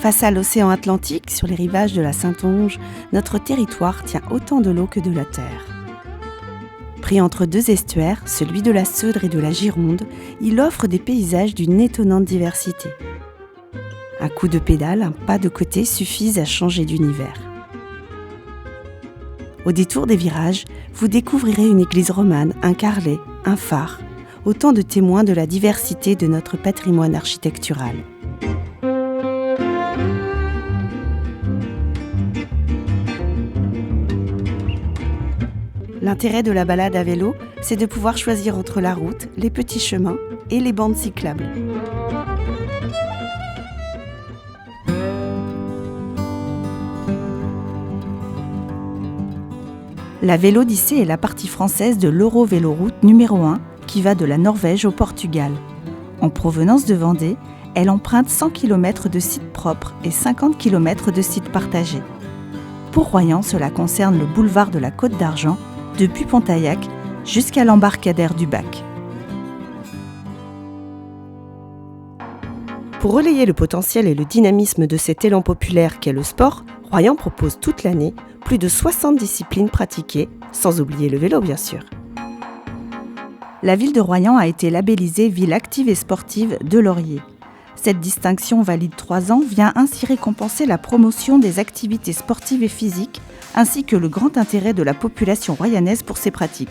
Face à l'océan Atlantique, sur les rivages de la Saintonge, notre territoire tient autant de l'eau que de la terre. Pris entre deux estuaires, celui de la Seudre et de la Gironde, il offre des paysages d'une étonnante diversité. Un coup de pédale, un pas de côté suffisent à changer d'univers. Au détour des virages, vous découvrirez une église romane, un carrelet, un phare, autant de témoins de la diversité de notre patrimoine architectural. L'intérêt de la balade à vélo, c'est de pouvoir choisir entre la route, les petits chemins et les bandes cyclables. La Vélodyssée est la partie française de l'Eurovéloroute numéro 1 qui va de la Norvège au Portugal. En provenance de Vendée, elle emprunte 100 km de sites propres et 50 km de sites partagés. Pour Royan, cela concerne le boulevard de la Côte d'Argent, depuis Pontaillac jusqu'à l'embarcadère du Bac. Pour relayer le potentiel et le dynamisme de cet élan populaire qu'est le sport, Royan propose toute l'année plus de 60 disciplines pratiquées, sans oublier le vélo bien sûr. La ville de Royan a été labellisée Ville active et sportive de Laurier. Cette distinction valide 3 ans vient ainsi récompenser la promotion des activités sportives et physiques ainsi que le grand intérêt de la population royanaise pour ces pratiques.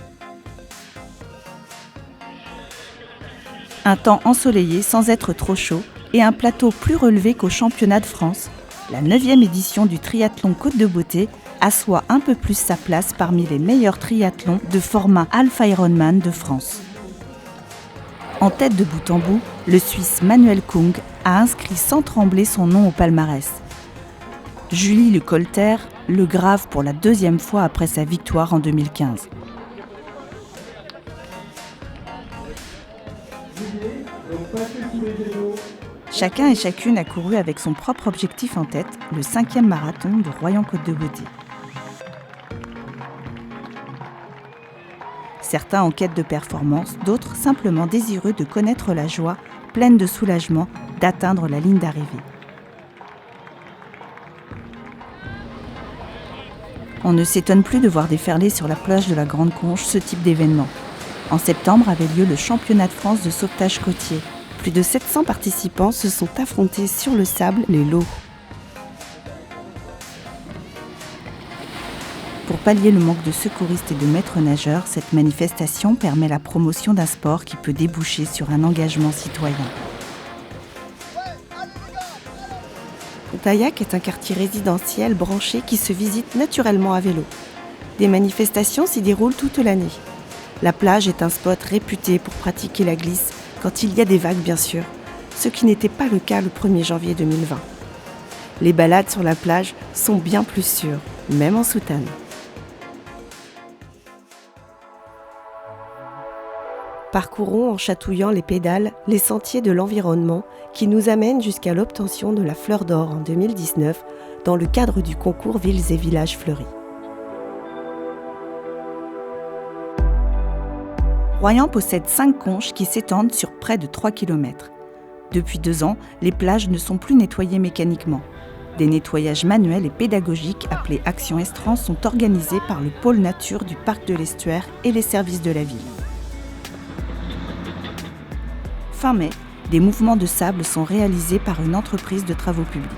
Un temps ensoleillé sans être trop chaud et un plateau plus relevé qu'au championnat de France, la 9e édition du triathlon Côte de Beauté assoit un peu plus sa place parmi les meilleurs triathlons de format Alpha Ironman de France. En tête de bout en bout, le Suisse Manuel Kung a inscrit sans trembler son nom au palmarès. Julie Le Colter le grave pour la 2e fois après sa victoire en 2015. Chacun et chacune a couru avec son propre objectif en tête, le 5e marathon de Royan-Côte de Beauté. Certains en quête de performance, d'autres simplement désireux de connaître la joie, pleine de soulagement, d'atteindre la ligne d'arrivée. On ne s'étonne plus de voir déferler sur la plage de la Grande Conche ce type d'événement. En septembre avait lieu le championnat de France de sauvetage côtier. Plus de 700 participants se sont affrontés sur le sable, les lots. Pour pallier le manque de secouristes et de maîtres nageurs, cette manifestation permet la promotion d'un sport qui peut déboucher sur un engagement citoyen. Pontaillac est un quartier résidentiel branché qui se visite naturellement à vélo. Des manifestations s'y déroulent toute l'année. La plage est un spot réputé pour pratiquer la glisse, quand il y a des vagues bien sûr, ce qui n'était pas le cas le 1er janvier 2020. Les balades sur la plage sont bien plus sûres, même en soutane. Parcourons en chatouillant les pédales les sentiers de l'environnement qui nous amènent jusqu'à l'obtention de la Fleur d'Or en 2019 dans le cadre du concours Villes et Villages Fleuris. Royan possède 5 conches qui s'étendent sur près de 3 km. Depuis 2 ans, les plages ne sont plus nettoyées mécaniquement. Des nettoyages manuels et pédagogiques appelés Action Estran sont organisés par le pôle nature du parc de l'Estuaire et les services de la ville. Fin mai, des mouvements de sable sont réalisés par une entreprise de travaux publics.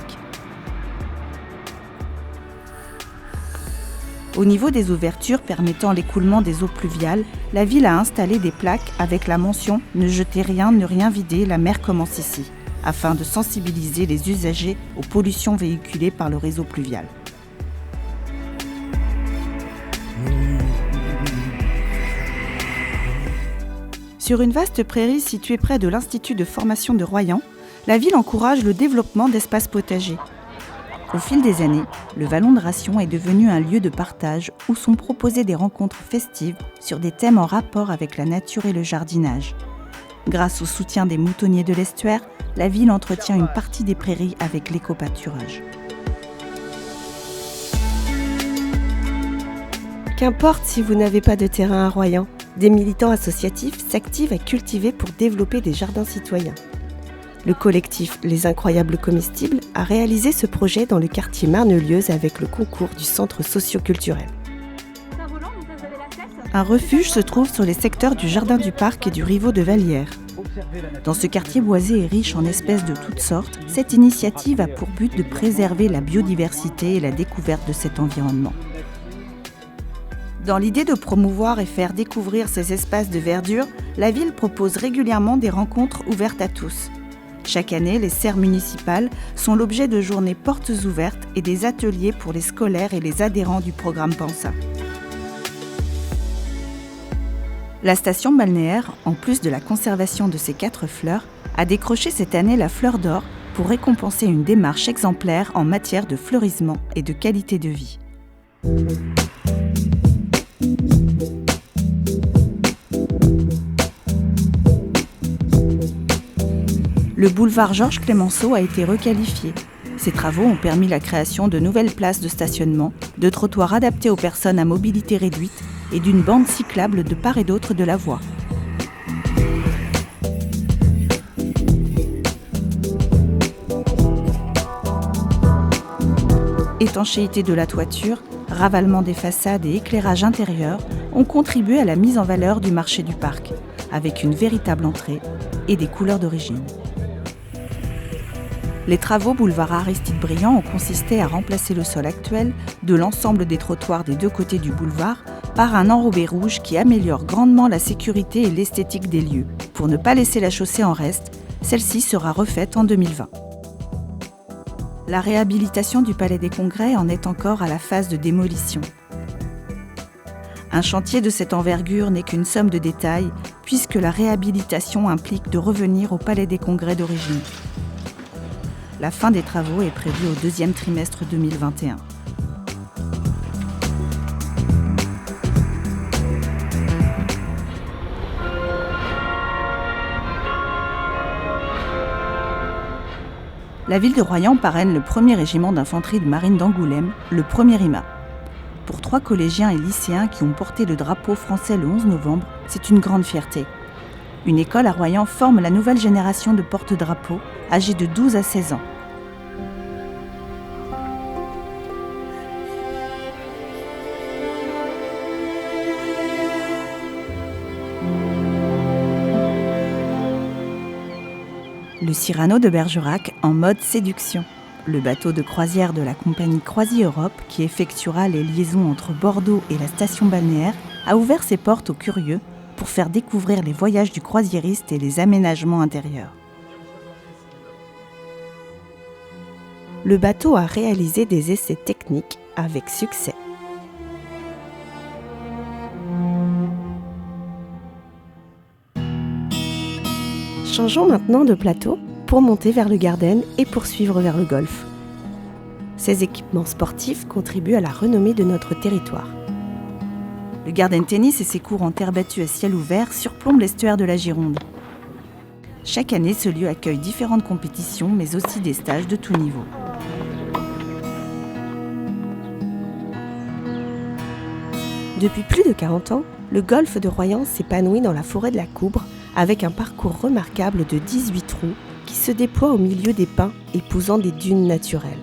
Au niveau des ouvertures permettant l'écoulement des eaux pluviales, la ville a installé des plaques avec la mention « Ne jetez rien, ne rien vider, la mer commence ici » afin de sensibiliser les usagers aux pollutions véhiculées par le réseau pluvial. Sur une vaste prairie située près de l'Institut de formation de Royan, la ville encourage le développement d'espaces potagers. Au fil des années, le Vallon de Ration est devenu un lieu de partage où sont proposées des rencontres festives sur des thèmes en rapport avec la nature et le jardinage. Grâce au soutien des moutonniers de l'Estuaire, la ville entretient une partie des prairies avec l'éco-pâturage. Qu'importe si vous n'avez pas de terrain à Royan, des militants associatifs s'activent à cultiver pour développer des jardins citoyens. Le collectif Les Incroyables Comestibles a réalisé ce projet dans le quartier Marnelieuse avec le concours du centre socio-culturel. Un refuge se trouve sur les secteurs du Jardin du Parc et du Rivaux de Vallières. Dans ce quartier boisé et riche en espèces de toutes sortes, cette initiative a pour but de préserver la biodiversité et la découverte de cet environnement. Dans l'idée de promouvoir et faire découvrir ces espaces de verdure, la ville propose régulièrement des rencontres ouvertes à tous. Chaque année, les serres municipales sont l'objet de journées portes ouvertes et des ateliers pour les scolaires et les adhérents du programme Pensa. La station balnéaire, en plus de la conservation de ses 4 fleurs, a décroché cette année la Fleur d'Or pour récompenser une démarche exemplaire en matière de fleurissement et de qualité de vie. Le boulevard Georges Clemenceau a été requalifié. Ces travaux ont permis la création de nouvelles places de stationnement, de trottoirs adaptés aux personnes à mobilité réduite et d'une bande cyclable de part et d'autre de la voie. Étanchéité de la toiture, ravalement des façades et éclairage intérieur ont contribué à la mise en valeur du marché du parc, avec une véritable entrée et des couleurs d'origine. Les travaux boulevard Aristide Briand ont consisté à remplacer le sol actuel de l'ensemble des trottoirs des 2 côtés du boulevard par un enrobé rouge qui améliore grandement la sécurité et l'esthétique des lieux. Pour ne pas laisser la chaussée en reste, celle-ci sera refaite en 2020. La réhabilitation du Palais des Congrès en est encore à la phase de démolition. Un chantier de cette envergure n'est qu'une somme de détails, puisque la réhabilitation implique de revenir au Palais des Congrès d'origine. La fin des travaux est prévue au 2e trimestre 2021. La ville de Royan parraine le 1er régiment d'infanterie de marine d'Angoulême, le 1er RIMA. Pour 3 collégiens et lycéens qui ont porté le drapeau français le 11 novembre, c'est une grande fierté. Une école à Royan forme la nouvelle génération de porte-drapeaux, âgés de 12 à 16 ans. Le Cyrano de Bergerac en mode séduction. Le bateau de croisière de la compagnie Croisi-Europe, qui effectuera les liaisons entre Bordeaux et la station balnéaire, a ouvert ses portes aux curieux pour faire découvrir les voyages du croisiériste et les aménagements intérieurs. Le bateau a réalisé des essais techniques avec succès. Changeons maintenant de plateau pour monter vers le Garden et poursuivre vers le golf. Ces équipements sportifs contribuent à la renommée de notre territoire. Le Garden Tennis et ses cours en terre battue à ciel ouvert surplombent l'estuaire de la Gironde. Chaque année, ce lieu accueille différentes compétitions, mais aussi des stages de tout niveau. Depuis plus de 40 ans, le golf de Royan s'épanouit dans la forêt de la Coubre avec un parcours remarquable de 18 trous qui se déploie au milieu des pins épousant des dunes naturelles.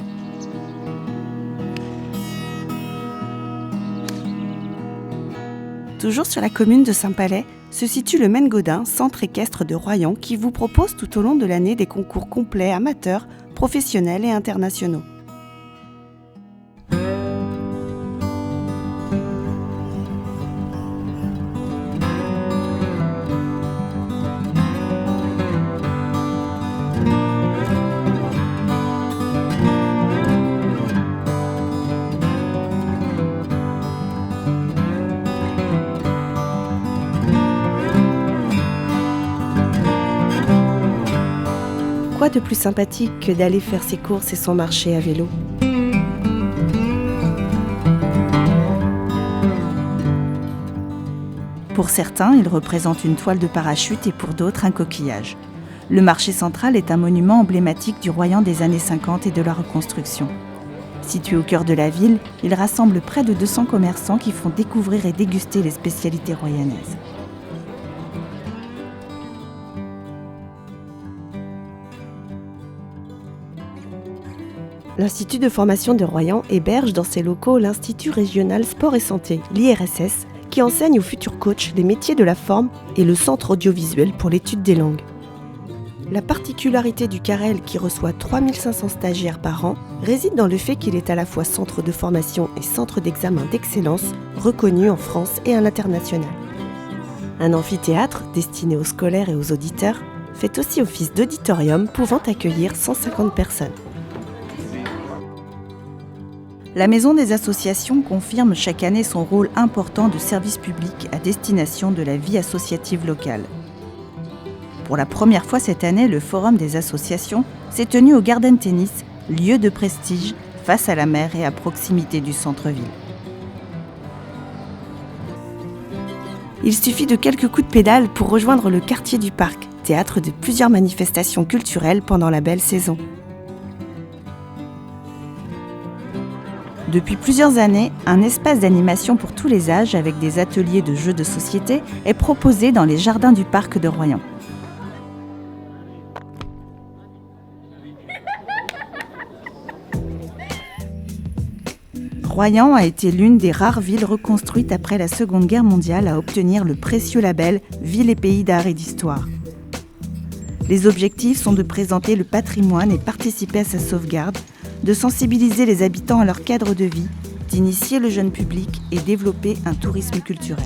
Toujours sur la commune de Saint-Palais, se situe le Maine Gaudin, centre équestre de Royan, qui vous propose tout au long de l'année des concours complets amateurs, professionnels et internationaux. Quoi de plus sympathique que d'aller faire ses courses et son marché à vélo ? Pour certains, il représente une toile de parachute et pour d'autres, un coquillage. Le marché central est un monument emblématique du Royan des années 50 et de la reconstruction. Situé au cœur de la ville, il rassemble près de 200 commerçants qui font découvrir et déguster les spécialités royannaises. L'Institut de formation de Royan héberge dans ses locaux l'Institut régional sport et santé, l'IRSS, qui enseigne aux futurs coachs les métiers de la forme et le centre audiovisuel pour l'étude des langues. La particularité du Carrel, qui reçoit 3500 stagiaires par an, réside dans le fait qu'il est à la fois centre de formation et centre d'examen d'excellence, reconnu en France et à l'international. Un amphithéâtre, destiné aux scolaires et aux auditeurs, fait aussi office d'auditorium pouvant accueillir 150 personnes. La Maison des associations confirme chaque année son rôle important de service public à destination de la vie associative locale. Pour la première fois cette année, le Forum des associations s'est tenu au Garden Tennis, lieu de prestige face à la mer et à proximité du centre-ville. Il suffit de quelques coups de pédale pour rejoindre le quartier du Parc, théâtre de plusieurs manifestations culturelles pendant la belle saison. Depuis plusieurs années, un espace d'animation pour tous les âges avec des ateliers de jeux de société est proposé dans les jardins du parc de Royan. Royan a été l'une des rares villes reconstruites après la Seconde Guerre mondiale à obtenir le précieux label Ville et pays d'art et d'histoire. Les objectifs sont de présenter le patrimoine et participer à sa sauvegarde, de sensibiliser les habitants à leur cadre de vie, d'initier le jeune public et développer un tourisme culturel.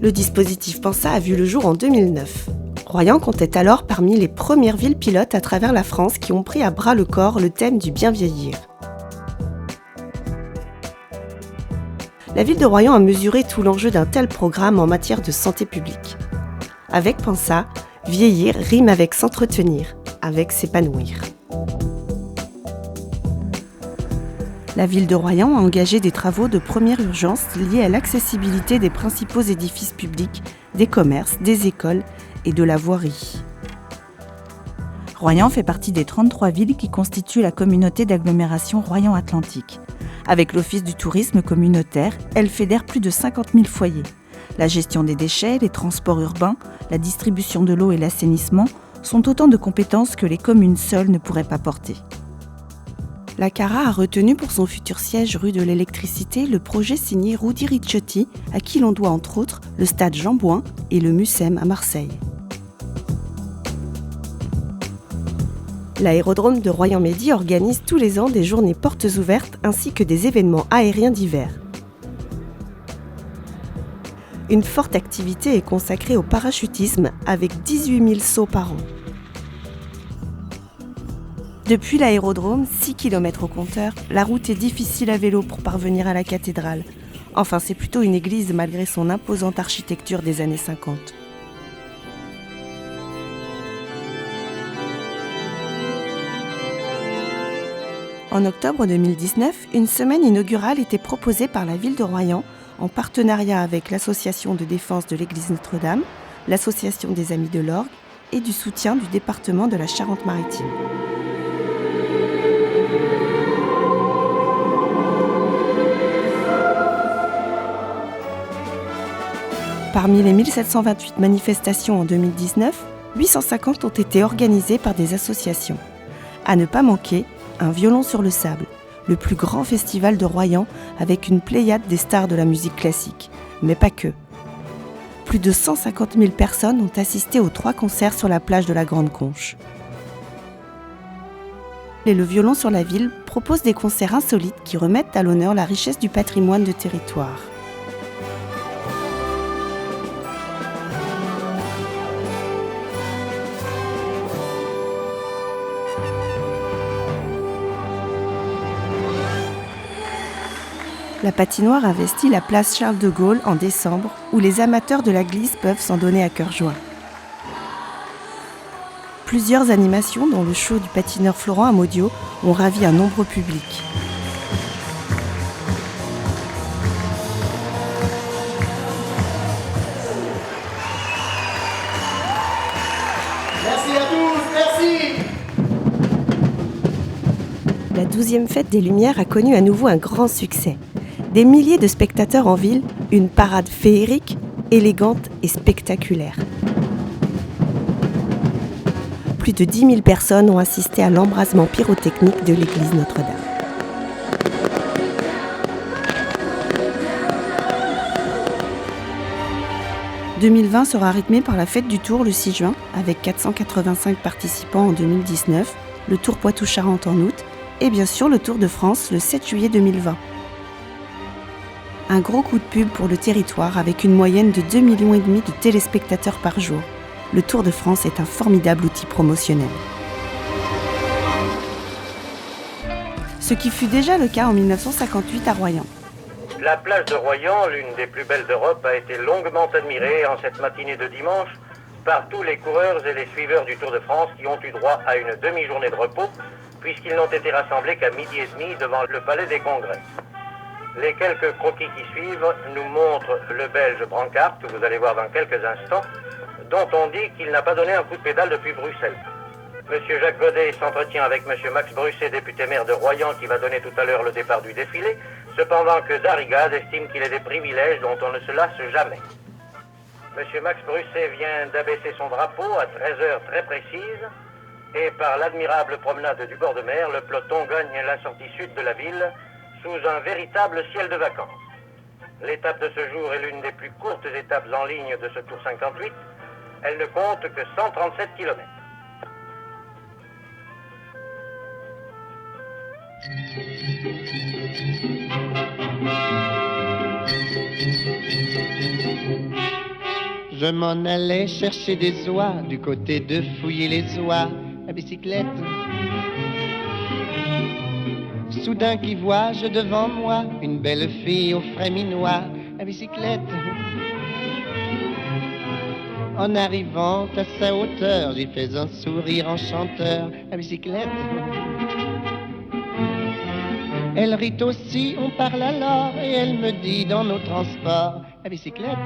Le dispositif Pensa a vu le jour en 2009. Royan comptait alors parmi les premières villes pilotes à travers la France qui ont pris à bras le corps le thème du bien vieillir. La ville de Royan a mesuré tout l'enjeu d'un tel programme en matière de santé publique. Avec Pensa, vieillir rime avec s'entretenir, avec s'épanouir. La ville de Royan a engagé des travaux de première urgence liés à l'accessibilité des principaux édifices publics, des commerces, des écoles et de la voirie. Royan fait partie des 33 villes qui constituent la communauté d'agglomération Royan-Atlantique. Avec l'Office du tourisme communautaire, elle fédère plus de 50 000 foyers. La gestion des déchets, les transports urbains, la distribution de l'eau et l'assainissement sont autant de compétences que les communes seules ne pourraient pas porter. La CARA a retenu pour son futur siège rue de l'Électricité le projet signé Rudy Ricciotti, à qui l'on doit entre autres le stade Jean Bouin et le Mucem à Marseille. L'aérodrome de Royan-Medy organise tous les ans des journées portes ouvertes ainsi que des événements aériens divers. Une forte activité est consacrée au parachutisme avec 18 000 sauts par an. Depuis l'aérodrome, 6 km au compteur, la route est difficile à vélo pour parvenir à la cathédrale. Enfin, c'est plutôt une église malgré son imposante architecture des années 50. En octobre 2019, une semaine inaugurale était proposée par la ville de Royan en partenariat avec l'Association de défense de l'église Notre-Dame, l'Association des Amis de l'Orgue et du soutien du département de la Charente-Maritime. Parmi les 1728 manifestations en 2019, 850 ont été organisées par des associations. À ne pas manquer, un violon sur le sable, le plus grand festival de Royan avec une pléiade des stars de la musique classique, mais pas que. Plus de 150 000 personnes ont assisté aux 3 concerts sur la plage de la Grande Conche. Et le violon sur la ville propose des concerts insolites qui remettent à l'honneur la richesse du patrimoine de territoire. La patinoire investit la place Charles de Gaulle en décembre, où les amateurs de la glisse peuvent s'en donner à cœur joie. Plusieurs animations, dont le show du patineur Florent Amodio, ont ravi un nombreux public. Merci à tous, merci. la 12e fête des Lumières a connu à nouveau un grand succès. Des milliers de spectateurs en ville, une parade féerique, élégante et spectaculaire. Plus de 10 000 personnes ont assisté à l'embrasement pyrotechnique de l'église Notre-Dame. « 2020 sera rythmé par la fête du Tour le 6 juin, avec 485 participants en 2019, le Tour Poitou-Charentes en août, et bien sûr le Tour de France le 7 juillet 2020. Un gros coup de pub pour le territoire avec une moyenne de 2,5 millions de téléspectateurs par jour. Le Tour de France est un formidable outil promotionnel. Ce qui fut déjà le cas en 1958 à Royan. La plage de Royan, l'une des plus belles d'Europe, a été longuement admirée en cette matinée de dimanche par tous les coureurs et les suiveurs du Tour de France qui ont eu droit à une demi-journée de repos puisqu'ils n'ont été rassemblés qu'à 12h30 devant le Palais des Congrès. Les quelques croquis qui suivent nous montrent le Belge Brancart, que vous allez voir dans quelques instants, dont on dit qu'il n'a pas donné un coup de pédale depuis Bruxelles. Monsieur Jacques Godet s'entretient avec monsieur Max Brusset, député maire de Royan, qui va donner tout à l'heure le départ du défilé, cependant que Darrigade estime qu'il ait des privilèges dont on ne se lasse jamais. Monsieur Max Brusset vient d'abaisser son drapeau à 13h très précise, et par l'admirable promenade du bord de mer, le peloton gagne la sortie sud de la ville sous un véritable ciel de vacances. L'étape de ce jour est l'une des plus courtes étapes en ligne de ce Tour 58. Elle ne compte que 137 km. Je m'en allais chercher des oies du côté de fouiller les oies à bicyclette. Soudain qui vois-je devant moi une belle fille au frais minois à bicyclette. En arrivant à sa hauteur, j'y fais un sourire enchanteur à bicyclette. Elle rit aussi, on parle alors, et elle me dit dans nos transports à bicyclette.